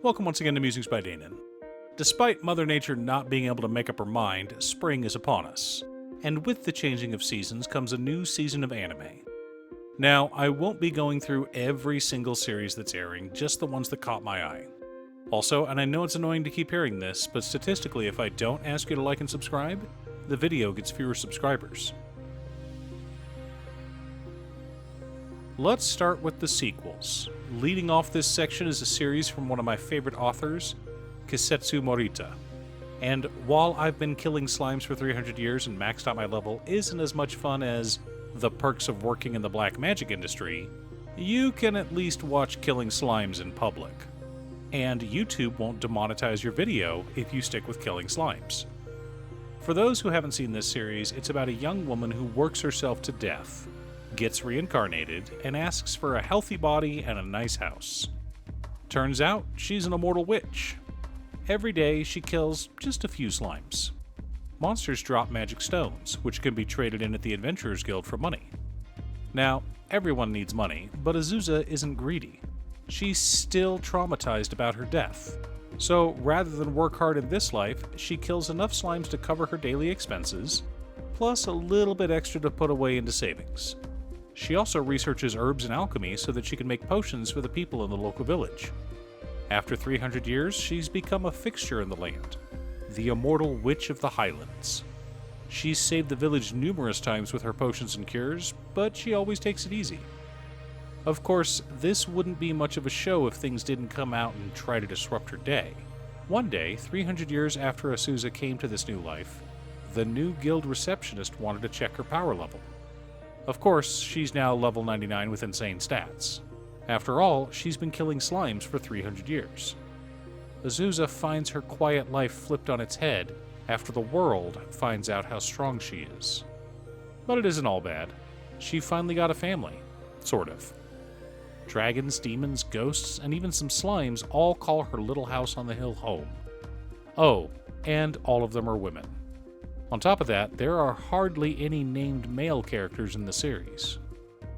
Welcome once again to Musings by Danon. Despite Mother Nature not being able to make up her mind, spring is upon us. And with the changing of seasons comes a new season of anime. Now, I won't be going through every single series that's airing, just the ones that caught my eye. Also, and I know it's annoying to keep hearing this, but statistically if I don't ask you to like and subscribe, the video gets fewer subscribers. Let's start with the sequels. Leading off this section is a series from one of my favorite authors, Kusetsu Morita. And while I've been killing slimes for 300 years and maxed out my level isn't as much fun as the perks of working in the black magic industry, you can at least watch killing slimes in public. And YouTube won't demonetize your video if you stick with killing slimes. For those who haven't seen this series, it's about a young woman who works herself to death, gets reincarnated, and asks for a healthy body and a nice house. Turns out, she's an immortal witch. Every day, she kills just a few slimes. Monsters drop magic stones, which can be traded in at the Adventurers Guild for money. Now, everyone needs money, but Azusa isn't greedy. She's still traumatized about her death. So, rather than work hard in this life, she kills enough slimes to cover her daily expenses, plus a little bit extra to put away into savings. She also researches herbs and alchemy so that she can make potions for the people in the local village. After 300 years, she's become a fixture in the land, the immortal Witch of the Highlands. She's saved the village numerous times with her potions and cures, but she always takes it easy. Of course, this wouldn't be much of a show if things didn't come out and try to disrupt her day. One day, 300 years after Azusa came to this new life, the new guild receptionist wanted to check her power level. Of course, she's now level 99 with insane stats. After all, she's been killing slimes for 300 years. Azusa finds her quiet life flipped on its head after the world finds out how strong she is. But it isn't all bad. She finally got a family. Sort of. Dragons, demons, ghosts, and even some slimes all call her little house on the hill home. Oh, and all of them are women. On top of that, there are hardly any named male characters in the series.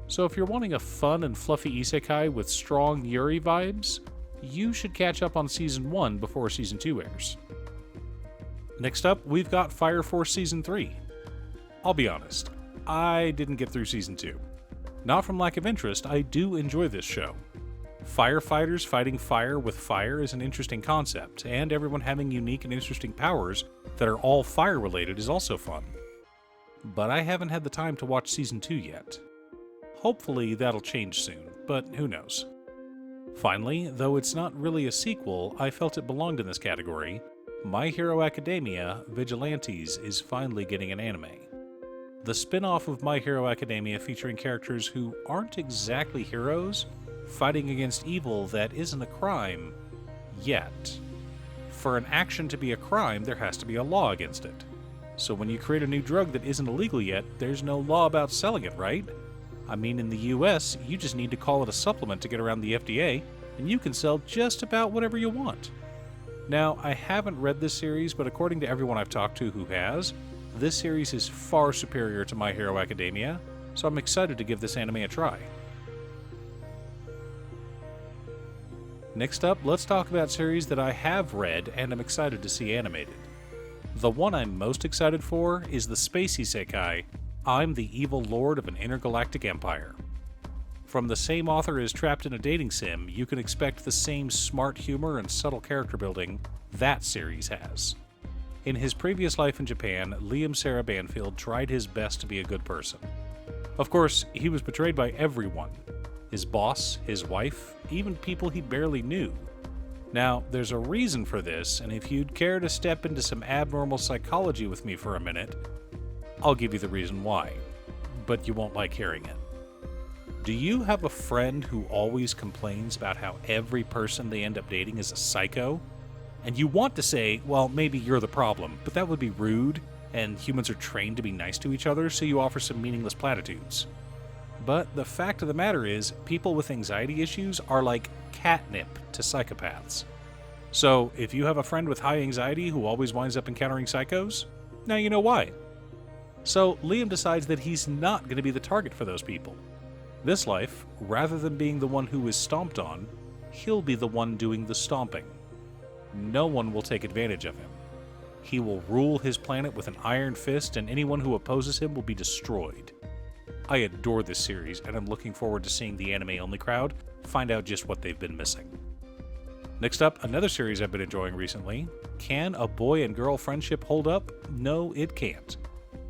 So if you're wanting a fun and fluffy isekai with strong Yuri vibes, you should catch up on Season 1 before Season 2 airs. Next up, we've got Fire Force Season 3. I'll be honest, I didn't get through Season 2. Not from lack of interest, I do enjoy this show. Firefighters fighting fire with fire is an interesting concept, and everyone having unique and interesting powers that are all fire-related is also fun. But I haven't had the time to watch Season 2 yet. Hopefully that'll change soon, but who knows. Finally, though it's not really a sequel, I felt it belonged in this category, My Hero Academia Vigilantes is finally getting an anime. The spin-off of My Hero Academia featuring characters who aren't exactly heroes, fighting against evil that isn't a crime yet. For an action to be a crime, there has to be a law against it. So when you create a new drug that isn't illegal yet, there's no law about selling it, right? I mean, in the US, you just need to call it a supplement to get around the FDA, and you can sell just about whatever you want. Now, I haven't read this series, but according to everyone I've talked to who has, this series is far superior to My Hero Academia, so I'm excited to give this anime a try. Next up, let's talk about series that I have read and am excited to see animated. The one I'm most excited for is the space isekai, I'm the Evil Lord of an Intergalactic Empire. From the same author as Trapped in a Dating Sim, you can expect the same smart humor and subtle character building that series has. In his previous life in Japan, Liam Sarah Banfield tried his best to be a good person. Of course, he was betrayed by everyone. His boss, his wife, even people he barely knew. Now, there's a reason for this, and if you'd care to step into some abnormal psychology with me for a minute, I'll give you the reason why, but you won't like hearing it. Do you have a friend who always complains about how every person they end up dating is a psycho? And you want to say, well, maybe you're the problem, but that would be rude, and humans are trained to be nice to each other, so you offer some meaningless platitudes. But the fact of the matter is, people with anxiety issues are like catnip to psychopaths. So, if you have a friend with high anxiety who always winds up encountering psychos, now you know why. So, Liam decides that he's not going to be the target for those people. This life, rather than being the one who is stomped on, he'll be the one doing the stomping. No one will take advantage of him. He will rule his planet with an iron fist, and anyone who opposes him will be destroyed. I adore this series, and I'm looking forward to seeing the anime-only crowd find out just what they've been missing. Next up, another series I've been enjoying recently. Can a boy and girl friendship hold up? No, it can't.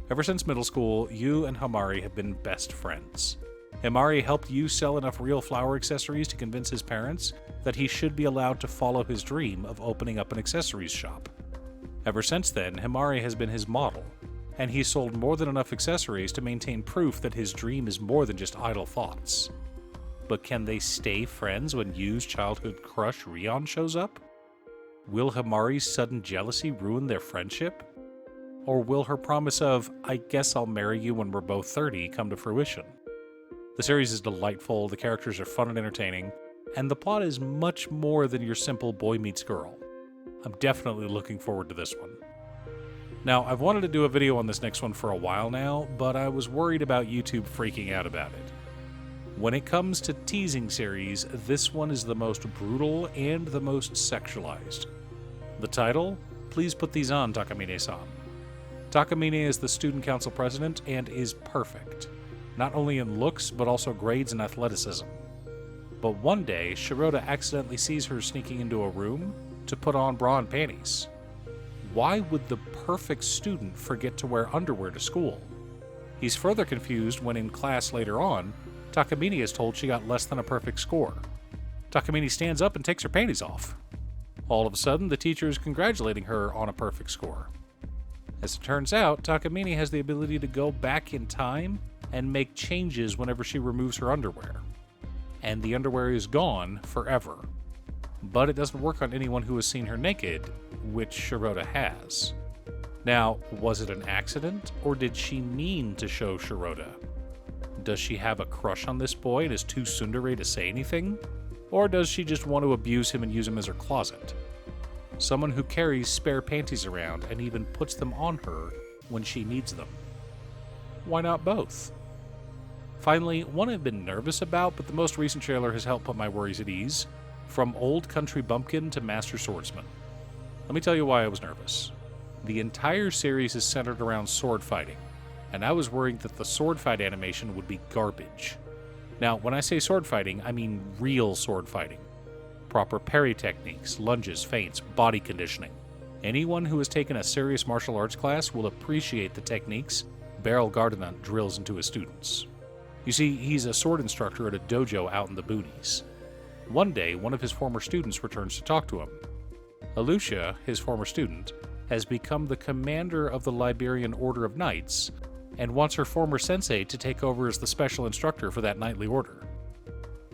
Ever since middle school, Yu and Hamari have been best friends. Hamari helped Yu sell enough real flower accessories to convince his parents that he should be allowed to follow his dream of opening up an accessories shop. Ever since then, Hamari has been his model, and he's sold more than enough accessories to maintain proof that his dream is more than just idle thoughts. But can they stay friends when Yu's childhood crush Rion shows up? Will Hamari's sudden jealousy ruin their friendship? Or will her promise of, "I guess I'll marry you when we're both 30, come to fruition? The series is delightful, the characters are fun and entertaining, and the plot is much more than your simple boy meets girl. I'm definitely looking forward to this one. Now, I've wanted to do a video on this next one for a while now, but I was worried about YouTube freaking out about it. When it comes to Teasing series, this one is the most brutal and the most sexualized. The title? Please put these on, Takamine-san. Takamine is the student council president and is perfect, not only in looks but also grades and athleticism. But one day, Shirota accidentally sees her sneaking into a room to put on bra and panties. Why would the perfect student forget to wear underwear to school? He's further confused when in class later on, Takamine is told she got less than a perfect score. Takamine stands up and takes her panties off. All of a sudden, the teacher is congratulating her on a perfect score. As it turns out, Takamine has the ability to go back in time and make changes whenever she removes her underwear. And the underwear is gone forever. But it doesn't work on anyone who has seen her naked, which Shirota has. Now, was it an accident, or did she mean to show Shirota? Does she have a crush on this boy and is too tsundere to say anything? Or does she just want to abuse him and use him as her closet? Someone who carries spare panties around and even puts them on her when she needs them. Why not both? Finally, one I've been nervous about, but the most recent trailer has helped put my worries at ease. From Old Country Bumpkin to Master Swordsman. Let me tell you why I was nervous. The entire series is centered around sword fighting, and I was worried that the sword fight animation would be garbage. Now, when I say sword fighting, I mean real sword fighting. Proper parry techniques, lunges, feints, body conditioning. Anyone who has taken a serious martial arts class will appreciate the techniques Beryl Gardinant drills into his students. You see, he's a sword instructor at a dojo out in the boonies. One day, one of his former students returns to talk to him. Alucia, his former student, has become the commander of the Liberian Order of Knights and wants her former sensei to take over as the special instructor for that knightly order.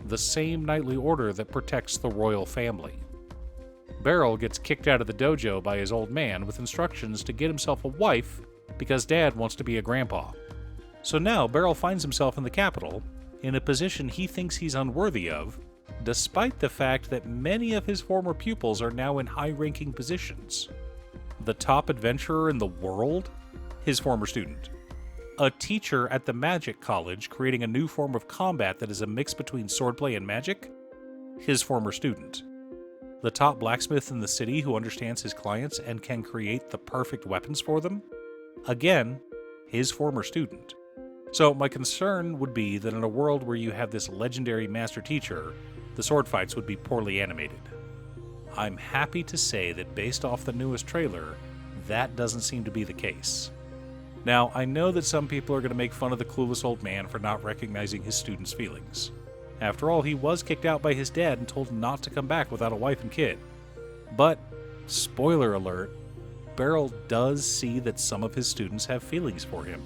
The same knightly order that protects the royal family. Beryl gets kicked out of the dojo by his old man with instructions to get himself a wife because dad wants to be a grandpa. So now Beryl finds himself in the capital, in a position he thinks he's unworthy of, despite the fact that many of his former pupils are now in high-ranking positions. The top adventurer in the world? His former student. A teacher at the magic college creating a new form of combat that is a mix between swordplay and magic? His former student. The top blacksmith in the city who understands his clients and can create the perfect weapons for them? Again, his former student. So my concern would be that in a world where you have this legendary master teacher, the sword fights would be poorly animated. I'm happy to say that based off the newest trailer, that doesn't seem to be the case. Now, I know that some people are going to make fun of the clueless old man for not recognizing his students' feelings. After all, he was kicked out by his dad and told not to come back without a wife and kid. But, spoiler alert, Beryl does see that some of his students have feelings for him.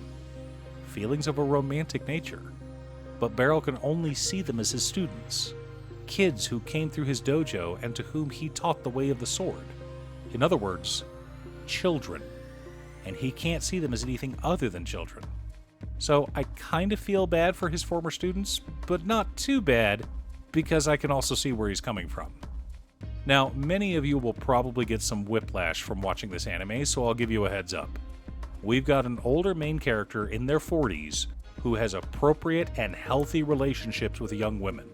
Feelings of a romantic nature. But Beryl can only see them as his students. Kids who came through his dojo and to whom he taught the way of the sword. In other words, children. And he can't see them as anything other than children. So I kind of feel bad for his former students, but not too bad, because I can also see where he's coming from. Now, many of you will probably get some whiplash from watching this anime, so I'll give you a heads up. We've got an older main character in their 40s who has appropriate and healthy relationships with young women.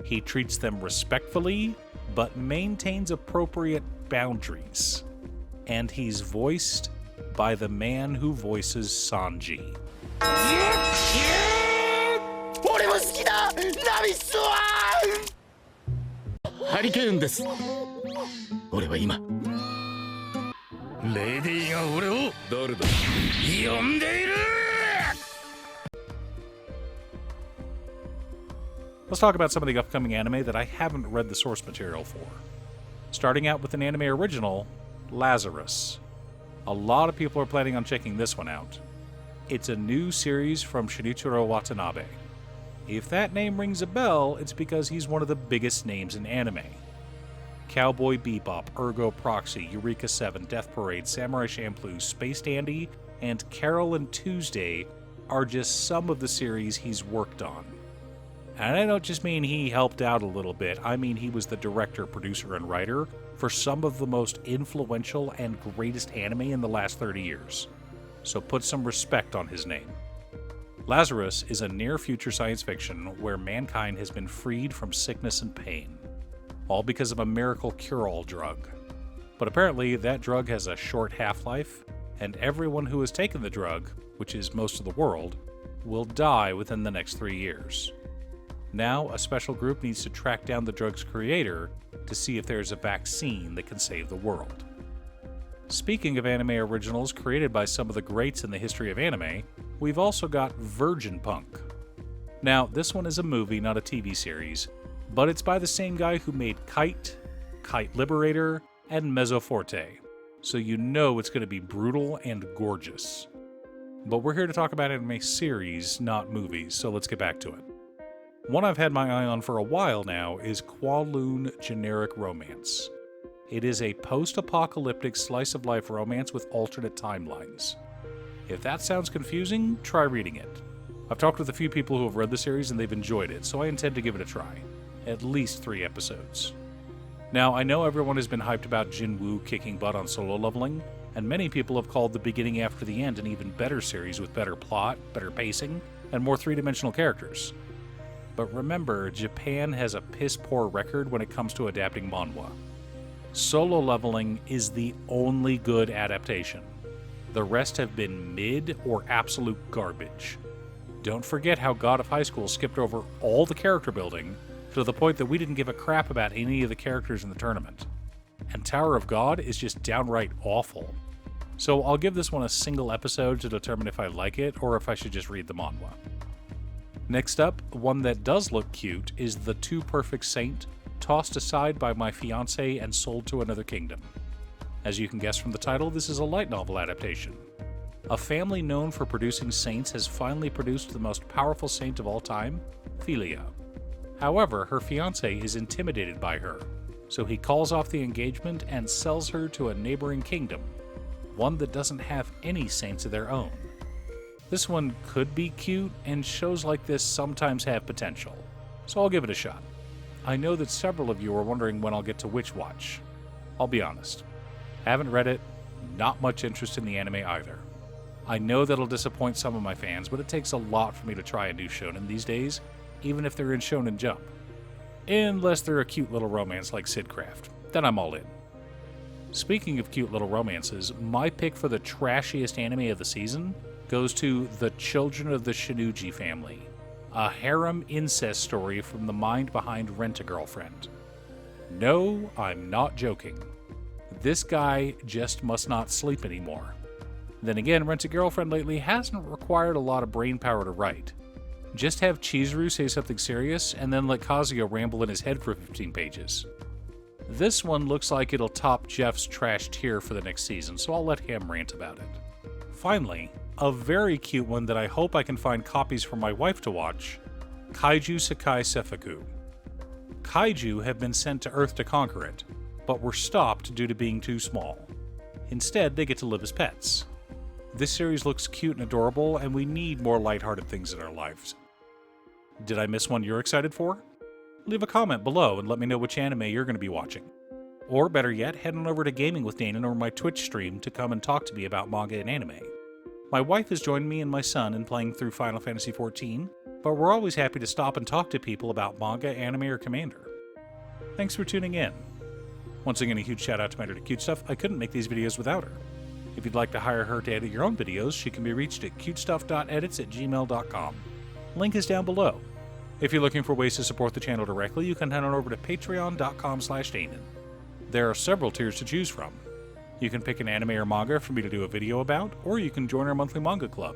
He treats them respectfully, but maintains appropriate boundaries. And he's voiced by the man who voices Sanji. 俺も好きだナミスワンハリケーンです俺は今レディーが俺を誰だ呼んでいる Let's talk about some of the upcoming anime that I haven't read the source material for. Starting out with an anime original, Lazarus. A lot of people are planning on checking this one out. It's a new series from Shinichiro Watanabe. If that name rings a bell, it's because he's one of the biggest names in anime. Cowboy Bebop, Ergo Proxy, Eureka 7, Death Parade, Samurai Champloo, Space Dandy, and Carol and Tuesday are just some of the series he's worked on. And I don't just mean he helped out a little bit, I mean he was the director, producer, and writer for some of the most influential and greatest anime in the last 30 years. So put some respect on his name. Lazarus is a near-future science fiction where mankind has been freed from sickness and pain, all because of a miracle cure-all drug. But apparently that drug has a short half-life, and everyone who has taken the drug, which is most of the world, will die within the next 3 years. Now, a special group needs to track down the drug's creator to see if there's a vaccine that can save the world. Speaking of anime originals created by some of the greats in the history of anime, we've also got Virgin Punk. Now, this one is a movie, not a TV series, but it's by the same guy who made Kite, Kite Liberator, and Mezzoforte, so you know it's going to be brutal and gorgeous. But we're here to talk about anime series, not movies, so let's get back to it. One I've had my eye on for a while now is Kowloon Generic Romance. It is a post-apocalyptic slice-of-life romance with alternate timelines. If that sounds confusing, try reading it. I've talked with a few people who have read the series and they've enjoyed it, so I intend to give it a try. At least 3 episodes. Now, I know everyone has been hyped about Jinwoo kicking butt on Solo Leveling, and many people have called The Beginning After the End an even better series with better plot, better pacing, and more three-dimensional characters. But remember, Japan has a piss-poor record when it comes to adapting manhwa. Solo Leveling is the only good adaptation. The rest have been mid or absolute garbage. Don't forget how God of High School skipped over all the character building to the point that we didn't give a crap about any of the characters in the tournament. And Tower of God is just downright awful. So I'll give this one a single episode to determine if I like it or if I should just read the manhwa. Next up, one that does look cute is The Too Perfect Saint, tossed aside by my fiancé and sold to another kingdom. As you can guess from the title, this is a light novel adaptation. A family known for producing saints has finally produced the most powerful saint of all time, Philia. However, her fiancé is intimidated by her, so he calls off the engagement and sells her to a neighboring kingdom, one that doesn't have any saints of their own. This one could be cute, and shows like this sometimes have potential, so I'll give it a shot. I know that several of you are wondering when I'll get to Witch Watch. I'll be honest. Haven't read it, not much interest in the anime either. I know that'll disappoint some of my fans, but it takes a lot for me to try a new shonen these days, even if they're in Shonen Jump. Unless they're a cute little romance like Sidcraft, then I'm all in. Speaking of cute little romances, my pick for the trashiest anime of the season goes to The Children of the Shinuji Family, a harem incest story from the mind behind Rent-A-Girlfriend. No, I'm not joking. This guy just must not sleep anymore. Then again, Rent-A-Girlfriend lately hasn't required a lot of brain power to write. Just have Chizuru say something serious, and then let Kazuya ramble in his head for 15 pages. This one looks like it'll top Jeff's trash tier for the next season, so I'll let him rant about it. Finally, a very cute one that I hope I can find copies for my wife to watch, Kaiju Sekai Seifuku. Kaiju have been sent to Earth to conquer it, but were stopped due to being too small. Instead, they get to live as pets. This series looks cute and adorable, and we need more lighthearted things in our lives. Did I miss one you're excited for? Leave a comment below and let me know which anime you're going to be watching. Or better yet, head on over to Gaming with Danon or my Twitch stream to come and talk to me about manga and anime. My wife has joined me and my son in playing through Final Fantasy XIV, but we're always happy to stop and talk to people about manga, anime, or Commander. Thanks for tuning in. Once again, a huge shout out to my editor Cute Stuff. I couldn't make these videos without her. If you'd like to hire her to edit your own videos, she can be reached at cutestuff.edits@gmail.com. Link is down below. If you're looking for ways to support the channel directly, you can head on over to patreon.com/Danon. There are several tiers to choose from. You can pick an anime or manga for me to do a video about, or you can join our monthly manga club.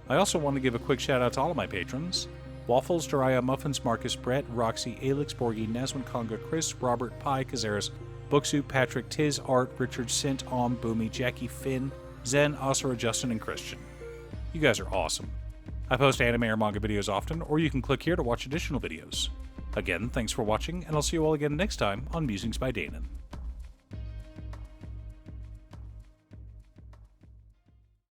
I also want to give a quick shout out to all of my patrons: Waffles, Jiraiya, Muffins, Marcus, Brett, Roxy, Alix, Borgie, Nazwin, Conga, Chris, Robert, Pi, Kazaris, Booksoup, Patrick, Tiz, Art, Richard, Sint, Boomy, Jackie, Finn, Zen, Asura, Justin, and Christian. You guys are awesome. I post anime or manga videos often, or you can click here to watch additional videos. Again, thanks for watching, and I'll see you all again next time on Musings by Danon.